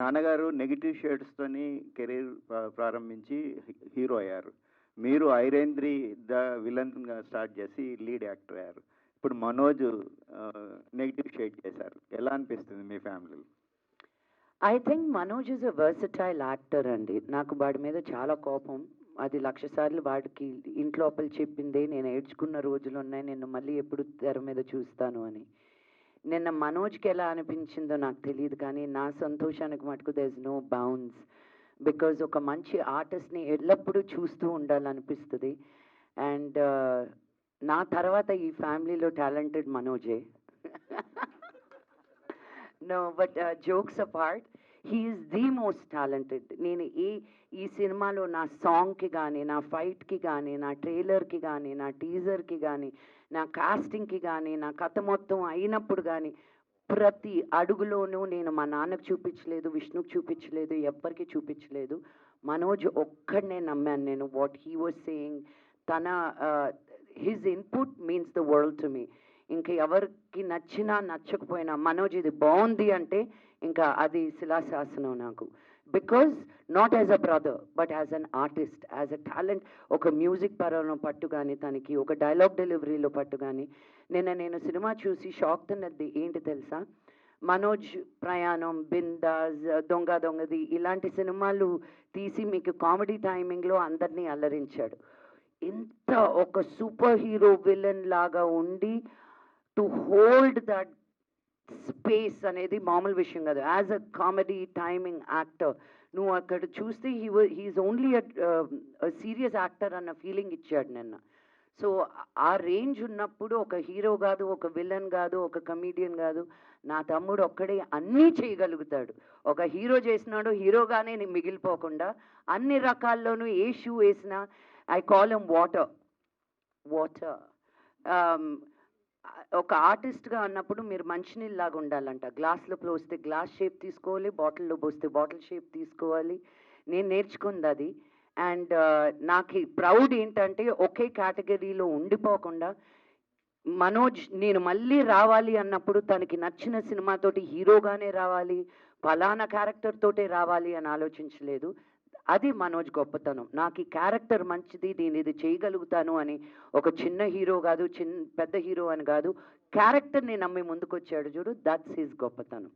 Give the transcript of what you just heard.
నాన్నగారు negative షేడ్స్తోని career ప్రారంభించి hero అయ్యారు. మీరు 'ఐరేంద్రి' విలన్‌గా స్టార్ట్ చేసి లీడ్ యాక్టర్ అయ్యారు. ఇప్పుడు మనోజ్ నెగెటివ్ షేడ్ చేశారు. ఎలా అనిపిస్తుంది మీ ఫ్యామిలీలో? I think Manoj is a versatile actor అండి. నాకు వాడి మీద చాలా కోపం. అది 1,00,000 సార్లు వాడికి ఇంట్లోపల చెప్పిందే. నేను ఏడ్చుకున్న రోజులున్నాయి. నిన్ను మళ్ళీ ఎప్పుడు తెర మీద చూస్తాను అని. నిన్న మనోజ్‌కి ఎలా అనిపించిందో నాకు తెలీదు కానీ, నా సంతోషానికి మటుకు there is no bounds. Because ఒక మంచి ఆర్టిస్ట్‌ని ఎల్లప్పుడూ చూస్తూ ఉండాలనిపిస్తది. అండ్ నా తర్వాత ఈ ఫ్యామిలీలో టాలెంటెడ్ మనోజే. No but jokes apart, he is the most talented. నేను ఈ సినిమాలో నా సాంగ్‌కి కానీ, నా ఫైట్‌కి కానీ, నా ట్రైలర్‌కి కానీ, నా టీజర్‌కి కానీ, నా కాస్టింగ్‌కి కానీ, నా కథ మొత్తం అయినప్పుడు కానీ, ప్రతి అడుగులోనూ నేను మా నాన్నకు చూపించలేదు, విష్ణుకి చూపించలేదు, ఎవ్వరికీ చూపించలేదు. మనోజ్ ఒక్కడినే నమ్మాను నేను. వాట్ హీ వాజ్ సేయింగ్, తన his input means the world to me. ఇంకా ఎవరికి నచ్చినా నచ్చకపోయినా మనోజ్ ఇది బాగుంది అంటే ఇంకా అది శిలాశాసనం నాకు. Because not as a brother but as an artist, as a talent. ఒక మ్యూజిక్ పరంలో పట్టు కానీ తనకి, ఒక డైలాగ్ డెలివరీలో పట్టు కానీ. నేను సినిమా చూసి షాక్ తిన్నది ఏంటి తెలుసా? మనోజ్ ప్రయాణం, బిందాస్, దొంగ దొంగది ఇలాంటి సినిమాలు తీసి మీకు కామెడీ టైమింగ్లో అందరినీ అల్లరించాడు. ఇంత ఒక సూపర్ హీరో విలన్ లాగా ఉండి టు హోల్డ్ దట్ స్పేస్ అనేది మామూలు విషయం కాదు. As a comedy timing actor నువ్వు అక్కడ చూస్తే హీఈస్ ఓన్లీ సీరియస్ యాక్టర్ అన్న ఫీలింగ్ ఇచ్చాడు నిన్న. సో ఆ రేంజ్ ఉన్నప్పుడు ఒక హీరో కాదు, ఒక విలన్ కాదు, ఒక కమీడియన్ కాదు, నా తమ్ముడు ఒక్కడే అన్నీ చేయగలుగుతాడు. ఒక హీరో చేసినాడు, హీరోగానే మిగిలిపోకుండా అన్ని రకాల్లోనూ ఏ షూ వేసినా ఐ కాల్ హిమ్ వాటర్. ఒక ఆర్టిస్ట్గా అన్నప్పుడు మీరు మంచినీళ్ళలాగా ఉండాలంట. గ్లాస్లో పోస్తే గ్లాస్ షేప్ తీసుకోవాలి, బాటిల్లో పోస్తే బాటిల్ షేప్ తీసుకోవాలి. నేను నేర్చుకుంది అది. అండ్ నాకు ప్రౌడ్ ఏంటంటే ఒకే కేటగిరీలో ఉండిపోకుండా మనోజ్ నేను మళ్ళీ రావాలి అన్నప్పుడు తనకి నచ్చిన సినిమాతోటి హీరోగానే రావాలి, ఫలానా క్యారెక్టర్ తోటే రావాలి అని ఆలోచించలేదు. అది మనోజ్ గొప్పతనం. నాకు ఈ క్యారెక్టర్ మంచిది, నేను ఇది చేయగలుగుతాను అని ఒక చిన్న హీరో కాదు, పెద్ద హీరో అని కాదు, క్యారెక్టర్ని నమ్మి ముందుకొచ్చాడు చూడు, దట్స్ హిస్ గొప్పతనం.